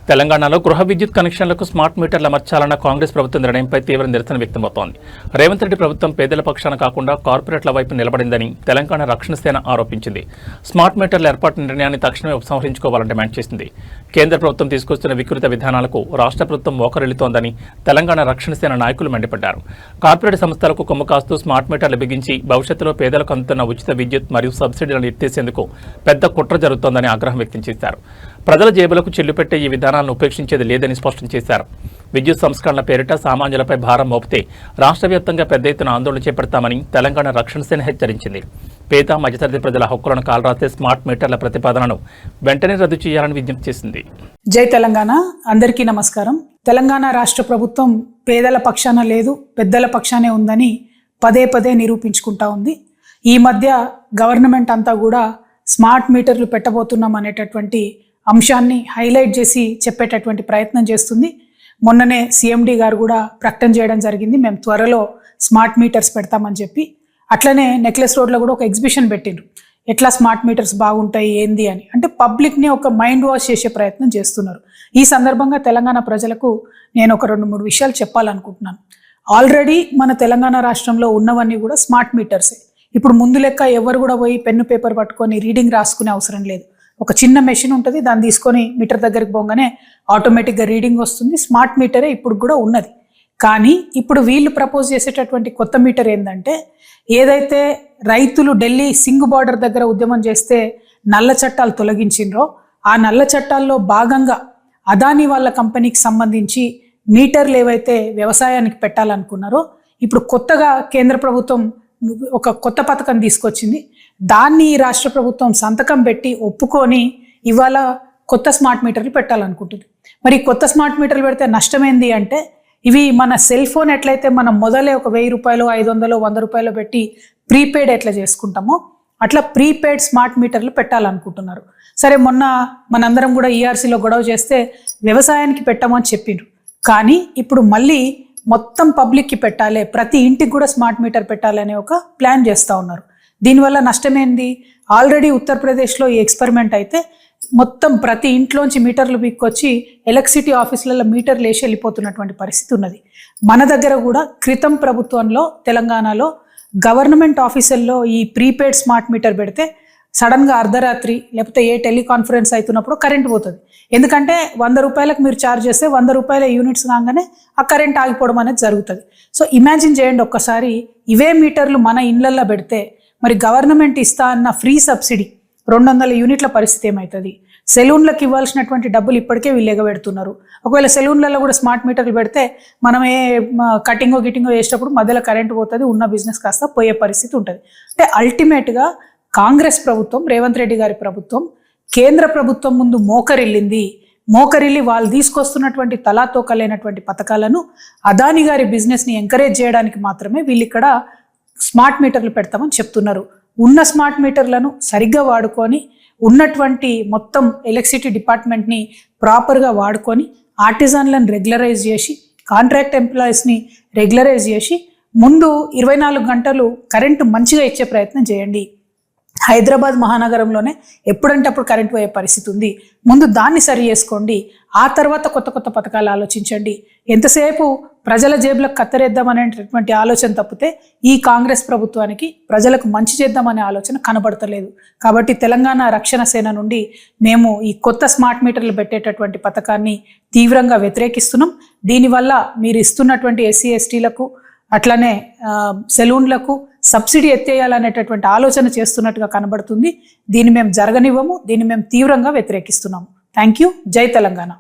తెలంగాణలో గృహ విద్యుత్ కనెక్షన్లకు స్మార్ట్ మీటర్లు అమర్చాలన్న కాంగ్రెస్ ప్రభుత్వ నిర్ణయంపై తీవ్ర నిరసన వ్యక్తమవుతోంది. రేవంత్ రెడ్డి ప్రభుత్వం పేదల పక్షాన కాకుండా కార్పొరేట్ల వైపు నిలబడిందని తెలంగాణ రక్షణ సేన ఆరోపించింది. స్మార్ట్ మీటర్ల ఏర్పాటు నిర్ణయాన్ని తక్షణమే ఉపసంహరించుకోవాలని డిమాండ్ చేసింది. కేంద్ర ప్రభుత్వం తీసుకొస్తున్న వికృత విధానాలకు రాష్ట్ర ప్రభుత్వం మోకరిల్లుతోందని తెలంగాణ రక్షణ సేన నాయకులు మండిపడ్డారు. కార్పొరేట్ సంస్థలకు కొమ్ము కాస్తూ స్మార్ట్ మీటర్లు బిగించి భవిష్యత్తులో పేదలకు అందుతున్న ఉచిత విద్యుత్ మరియు సబ్సిడీలను ఎత్తేసేందుకు పెద్ద కుట్ర జరుగుతోందని ఆగ్రహం వ్యక్తం చేశారు. ప్రజల జేబులకు చెల్లుపెట్టే ఈ విధానాలను ఉపేక్షించేది లేదని స్పష్టం చేశారు. విద్యుత్ సంస్కరణల పేరిట సామాన్యులపై భారం మోపితే రాష్ట్ర వ్యాప్తంగా పెద్ద ఎత్తున ఆందోళన చేపడతామని తెలంగాణ రక్షణ సేన హెచ్చరించింది. పేద మధ్యతరగతి ప్రజల హక్కులను కాలరాసే స్మార్ట్ మీటర్ల ప్రతిపాదనను వెంటనే రద్దు చేయాలని విజ్ఞప్తి చేసింది. జై తెలంగాణ. అందరికీ నమస్కారం. తెలంగాణ రాష్ట్ర ప్రభుత్వం పేదల పక్షాన లేదు, పెద్దల పక్షానే ఉందని పదే పదే నిరూపించుకుంటా ఉంది. ఈ మధ్య గవర్నమెంట్ అంతా కూడా స్మార్ట్ మీటర్లు పెట్టబోతున్నాం అనేటటువంటి అంశాన్ని హైలైట్ చేసి చెప్పేటటువంటి ప్రయత్నం చేస్తుంది. మొన్ననే సిఎండి గారు కూడా ప్రకటన చేయడం జరిగింది, మేము త్వరలో స్మార్ట్ మీటర్స్ పెడతామని చెప్పి. అట్లనే నెక్లెస్ రోడ్లో కూడా ఒక ఎగ్జిబిషన్ పెట్టిండ్రు, ఎట్లా స్మార్ట్ మీటర్స్ బాగుంటాయి ఏంది అని. అంటే పబ్లిక్ని ఒక మైండ్ వాష్ చేసే ప్రయత్నం చేస్తున్నారు. ఈ సందర్భంగా తెలంగాణ ప్రజలకు నేను ఒక 2-3 విషయాలు చెప్పాలనుకుంటున్నాను. ఆల్రెడీ మన తెలంగాణ రాష్ట్రంలో ఉన్నవన్నీ కూడా స్మార్ట్ మీటర్సే. ఇప్పుడు ముందు లెక్క ఎవరు కూడా పోయి పెన్ను పేపర్ పట్టుకొని రీడింగ్ రాసుకునే అవసరం లేదు. ఒక చిన్న మెషిన్ ఉంటుంది, దాన్ని తీసుకొని మీటర్ దగ్గరికి పోగానే ఆటోమేటిక్గా రీడింగ్ వస్తుంది. స్మార్ట్ మీటరే ఇప్పుడు కూడా ఉన్నది. కానీ ఇప్పుడు వీళ్ళు ప్రపోజ్ చేసేటటువంటి కొత్త మీటర్ ఏంటంటే, ఏదైతే రైతులు ఢిల్లీ సింగ్ బార్డర్ దగ్గర ఉద్యమం చేస్తే నల్ల చట్టాలు తొలగించిండ్రో, ఆ నల్ల చట్టాల్లో భాగంగా అదానీ వాళ్ళ కంపెనీకి సంబంధించి మీటర్లు ఏవైతే వ్యవసాయానికి పెట్టాలనుకున్నారో, ఇప్పుడు కొత్తగా కేంద్ర ప్రభుత్వం ఒక కొత్త పథకం తీసుకొచ్చింది. దాన్ని రాష్ట్ర ప్రభుత్వం సంతకం పెట్టి ఒప్పుకొని ఇవాళ కొత్త స్మార్ట్ మీటర్లు పెట్టాలనుకుంటుంది. మరి కొత్త స్మార్ట్ మీటర్లు పెడితే నష్టమైంది అంటే, ఇవి మన సెల్ ఫోన్ ఎట్లయితే మనం మొదలే ఒక 1000 రూపాయలు, 500, 100 రూపాయలు పెట్టి ప్రీపెయిడ్ ఎట్లా చేసుకుంటామో అట్లా ప్రీపెయిడ్ స్మార్ట్ మీటర్లు పెట్టాలనుకుంటున్నారు. సరే, మొన్న మనందరం కూడా ఈఆర్సీలో గొడవ చేస్తే వ్యవసాయానికి పెట్టమని చెప్పిండ్రు. కానీ ఇప్పుడు మళ్ళీ మొత్తం పబ్లిక్కి పెట్టాలి, ప్రతి ఇంటికి కూడా స్మార్ట్ మీటర్ పెట్టాలి అనే ఒక ప్లాన్ చేస్తూ ఉన్నారు. దీనివల్ల నష్టమేంది? ఆల్రెడీ ఉత్తరప్రదేశ్లో ఈ ఎక్స్పెరిమెంట్ అయితే మొత్తం ప్రతి ఇంట్లోంచి మీటర్లు పీక్కొచ్చి ఎలక్ట్రిసిటీ ఆఫీసులలో మీటర్లు వేసి వెళ్ళిపోతున్నటువంటి పరిస్థితి ఉన్నది. మన దగ్గర కూడా క్రితం ప్రభుత్వంలో తెలంగాణలో గవర్నమెంట్ ఆఫీసుల్లో ఈ ప్రీపెయిడ్ స్మార్ట్ మీటర్ పెడితే సడన్గా అర్ధరాత్రి లేకపోతే ఏ టెలికాన్ఫరెన్స్ అవుతున్నప్పుడు కరెంట్ పోతుంది. ఎందుకంటే 100 రూపాయలకు మీరు ఛార్జ్ చేస్తే 100 రూపాయల యూనిట్స్ కాగానే ఆ కరెంట్ ఆగిపోవడం అనేది జరుగుతుంది. సో ఇమాజిన్ చేయండి ఒక్కసారి, ఇవే మీటర్లు మన ఇళ్లల్లో పెడితే మరి గవర్నమెంట్ ఇస్తా అన్న ఫ్రీ సబ్సిడీ 200 యూనిట్ల పరిస్థితి ఏమవుతుంది? సెలూన్లకు ఇవ్వాల్సినటువంటి డబ్బులు ఇప్పటికే వీళ్ళు ఎగబెడుతున్నారు. ఒకవేళ సెలూన్లలో కూడా స్మార్ట్ మీటర్లు పెడితే మనం ఏ కటింగో గిటింగో వేసేటప్పుడు మధ్యలో కరెంట్ పోతుంది, ఉన్న బిజినెస్ కాస్త పోయే పరిస్థితి ఉంటుంది. అంటే అల్టిమేట్గా కాంగ్రెస్ ప్రభుత్వం, రేవంత్ రెడ్డి గారి ప్రభుత్వం కేంద్ర ప్రభుత్వం ముందు మోకరిల్లి వాళ్ళు తీసుకొస్తున్నటువంటి తలాతోకలైనటువంటి పథకాలను, అదానీ గారి బిజినెస్ని ఎంకరేజ్ చేయడానికి మాత్రమే వీళ్ళు ఇక్కడ స్మార్ట్ మీటర్లు పెడతామని చెప్తున్నారు. ఉన్న స్మార్ట్ మీటర్లను సరిగ్గా వాడుకొని, ఉన్నటువంటి మొత్తం ఎలక్ట్రిసిటీ డిపార్ట్మెంట్ని ప్రాపర్గా వాడుకొని, ఆర్టిజన్లను రెగ్యులరైజ్ చేసి, కాంట్రాక్ట్ ఎంప్లాయీస్ని రెగ్యులరైజ్ చేసి, ముందు 24 గంటలు కరెంటు మంచిగా ఇచ్చే ప్రయత్నం చేయండి. హైదరాబాద్ మహానగరంలోనే ఎప్పుడంటే అప్పుడు కరెంట్ పోయే పరిస్థితి ఉంది. ముందు దాన్ని సరి చేసుకోండి, ఆ తర్వాత కొత్త కొత్త పథకాలు ఆలోచించండి. ఎంతసేపు ప్రజల జేబులకు కత్తరేద్దామనేటటువంటి ఆలోచన తప్పితే ఈ కాంగ్రెస్ ప్రభుత్వానికి ప్రజలకు మంచి చేద్దామనే ఆలోచన కనబడతలేదు. కాబట్టి తెలంగాణ రక్షణ సేన నుండి మేము ఈ కొత్త స్మార్ట్ మీటర్లు పెట్టేటటువంటి పథకాన్ని తీవ్రంగా వ్యతిరేకిస్తున్నాం. దీనివల్ల మీరు ఇస్తున్నటువంటి ఎస్సీ ఎస్టీలకు అట్లనే సెలూన్లకు సబ్సిడీ ఎత్తేయాలనేటటువంటి ఆలోచన చేస్తున్నట్టుగా కనబడుతుంది. దీన్ని మేము జరగనివ్వము, దీన్ని మేము తీవ్రంగా వ్యతిరేకిస్తున్నాము. Thank you. జై తెలంగాణ.